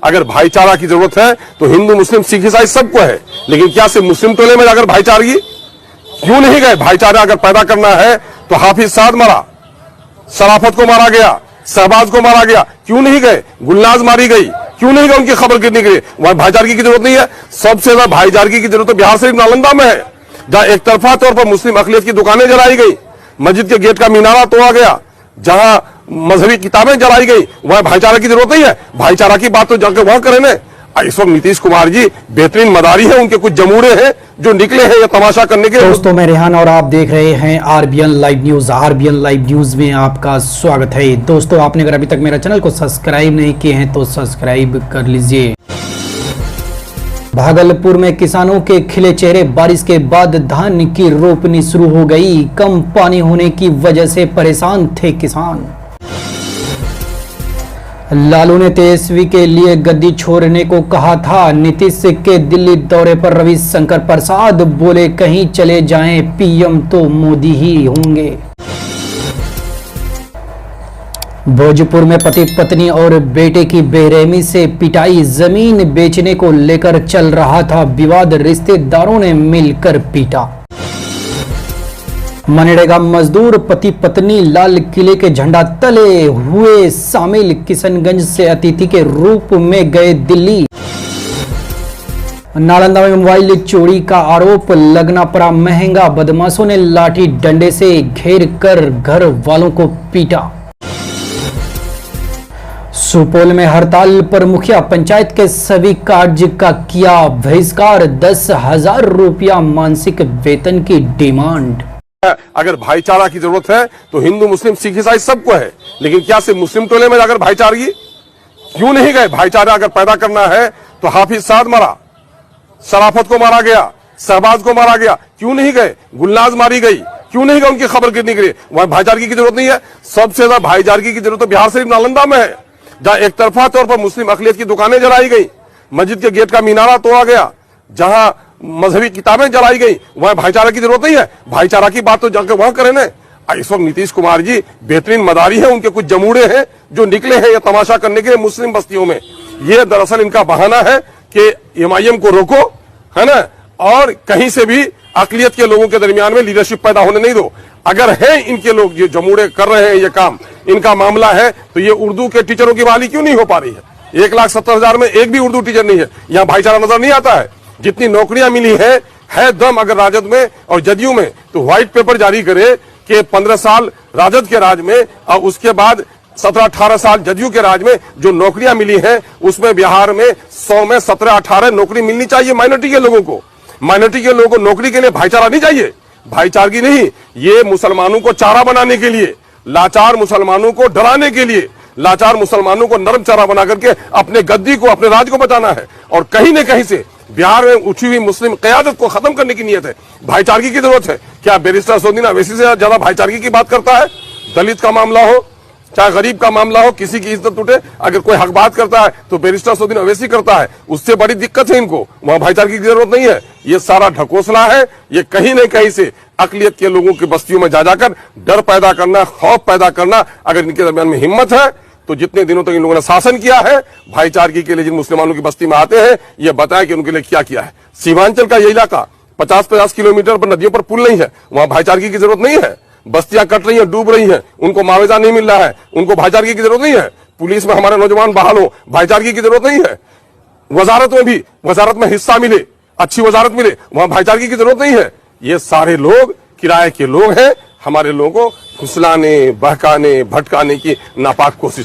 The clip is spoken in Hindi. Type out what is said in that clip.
अगर भाईचारा की जरूरत है तो हिंदू मुस्लिम सिख ईसाई सबको है, लेकिन क्या सिर्फ मुस्लिम टोले में जाकर भाईचारगी क्यों नहीं गए? भाईचारा अगर पैदा करना है तो हाफिज साद मरा, शराफत को मारा गया, शहबाज को मारा गया, क्यों नहीं गए? गुलनाज मारी गई, क्यों नहीं गए उनकी खबर गिरने के लिए? वहां भाईचारगी की जरूरत नहीं है। सबसे ज्यादा भाईचारगी की जरूरत तो बिहार शरीफ नालंदा में है, जहां एक तरफा तौर पर मुस्लिम अकलियत की दुकानें जलाई गई, मस्जिद के गेट का मीनारा तोड़ा गया, जहां मजहबी किताबें जलाई गई, वहां भाईचारा की जरूरत नहीं है। भाईचारा की बात तो जाकर वहां करें ना। इस वक्त नीतीश कुमार जी बेहतरीन मदारी है, उनके कुछ जमूरे हैं जो निकले हैं ये तमाशा करने के। दोस्तों मैं रेहान और आप देख रहे हैं RBN live news. RBN live news में आपका स्वागत है। दोस्तों आपने अगर अभी तक मेरा चैनल को सब्सक्राइब नहीं किए हैं तो सब्सक्राइब कर लीजिए। भागलपुर में किसानों के खिले चेहरे, बारिश के बाद धान की रोपनी शुरू हो गई। कम पानी होने की वजह से परेशान थे किसान। लालू ने तेजस्वी के लिए गद्दी छोड़ने को कहा था। नीतीश के दिल्ली दौरे पर रविशंकर प्रसाद बोले कहीं चले जाएं पीएम तो मोदी ही होंगे। भोजपुर में पति पत्नी और बेटे की बेरहमी से पिटाई, जमीन बेचने को लेकर चल रहा था विवाद, रिश्तेदारों ने मिलकर पीटा। मनरेगा मजदूर पति पत्नी लाल किले के झंडा तले हुए शामिल, किशनगंज से अतिथि के रूप में गए दिल्ली। नालंदा में मोबाइल चोरी का आरोप लगना पड़ा महंगा, बदमाशों ने लाठी डंडे से घेर कर घर वालों को पीटा। सुपौल में हड़ताल पर मुखिया पंचायत के सभी कार्य का किया बहिष्कार, 10,000 रुपया मासिक वेतन की डिमांड। अगर भाईचारा की जरूरत है तो हिंदू मुस्लिम सिख ईसाई सबको है, लेकिन क्या सिर्फ मुस्लिम टोले में जाकर भाईचारगी क्यों नहीं गए? भाईचारा अगर पैदा करना है तो हाफिज साद मरा, शराफत को मारा गया, शहबाज को मारा गया, क्यों नहीं गए? गुलनाज मारी गई, क्यों नहीं गए उनकी खबर गिरने के लिए? वहां भाईचारगी की जरूरत नहीं है। सबसे ज्यादा भाईचारगी की जरूरत तो बिहार शरीफ नालंदा में है, जहां एक तरफा तौर पर मुस्लिम अकलियत की दुकानें जलाई गई, मस्जिद के गेट का मीनारा तोड़ा गया, जहां मजहबी किताबें जलाई गई, वहां भाईचारा की जरूरत नहीं है। भाईचारा की बात तो जाकर वहां करें ना। इस वक्त नीतीश कुमार जी बेहतरीन मदारी है, उनके कुछ जमूरे हैं जो निकले हैं ये तमाशा करने के लिए मुस्लिम बस्तियों में। ये दरअसल इनका बहाना है कि एमआईएम को रोको, है ना, और कहीं से भी अकलियत के लोगों के दरमियान में लीडरशिप पैदा होने नहीं दो। अगर है इनके लोग ये जमूरे कर रहे हैं, ये काम इनका मामला है, तो ये उर्दू के टीचरों की बहाली क्यों नहीं हो पा रही है? 1,70,000 में एक भी उर्दू टीचर नहीं है। यहाँ भाईचारा नजर नहीं आता है। जितनी नौकरियां मिली है दम अगर राजद में और जदयू में, तो व्हाइट पेपर जारी करे कि 15 साल राजद के राज में और उसके बाद 17-18 साल जदयू के राज में जो नौकरियां मिली हैं, उसमें बिहार में 100 में 17-18 नौकरी मिलनी चाहिए माइनॉरिटी के लोगों को। माइनॉरिटी के लोगों को नौकरी के लिए भाईचारा नहीं चाहिए, भाईचारगी नहीं। ये मुसलमानों को चारा बनाने के लिए, लाचार मुसलमानों को डराने के लिए, लाचार मुसलमानों को नरम चारा बना करके अपने गद्दी को, अपने राज को बचाना है। और कहीं न कहीं से बिहार में उठी हुई मुस्लिम क़यादत को खत्म करने की नियत है। भाईचारगी की जरूरत है। क्या बैरिस्टर असदुद्दीन ओवैसी से ज्यादा भाईचारगी की बात करता है? दलित का मामला हो चाहे गरीब का मामला हो, किसी की इज्जत उठे, अगर कोई हक बात करता है तो बैरिस्टर असदुद्दीन ओवैसी करता है। उससे बड़ी दिक्कत है इनको, वहां भाईचारगी की जरूरत नहीं है। ये सारा ढकोसला है। ये कहीं न कहीं से अकलियत के लोगों की बस्तियों में जा जाकर डर पैदा करना, खौफ पैदा करना। अगर इनके दरमियान में हिम्मत है तो जितने दिनों तक इन लोगों ने शासन किया है भाईचारगी के लिए, जिन मुसलमानों की बस्ती में आते हैं, ये बताएं कि उनके लिए क्या किया है। सीमांचल का ये इलाका 50-50 किलोमीटर पर नदियों पर पुल नहीं है, वहां भाईचारगी की जरूरत नहीं है। बस्तियां कट रही हैं, डूब रही हैं, उनको मुआवजा नहीं मिल रहा है, उनको भाईचारगी की जरूरत नहीं है। पुलिस में हमारे नौजवान बहाल हो, भाईचारगी की जरूरत नहीं है। वजारत में भी, वजारत में हिस्सा मिले, अच्छी वजारत मिले, वहां भाईचारगी की जरूरत नहीं है। ये सारे लोग किराए के लोग हैं, हमारे लोगों को फुसलाने, बहकाने, भटकाने की नापाक कोशिश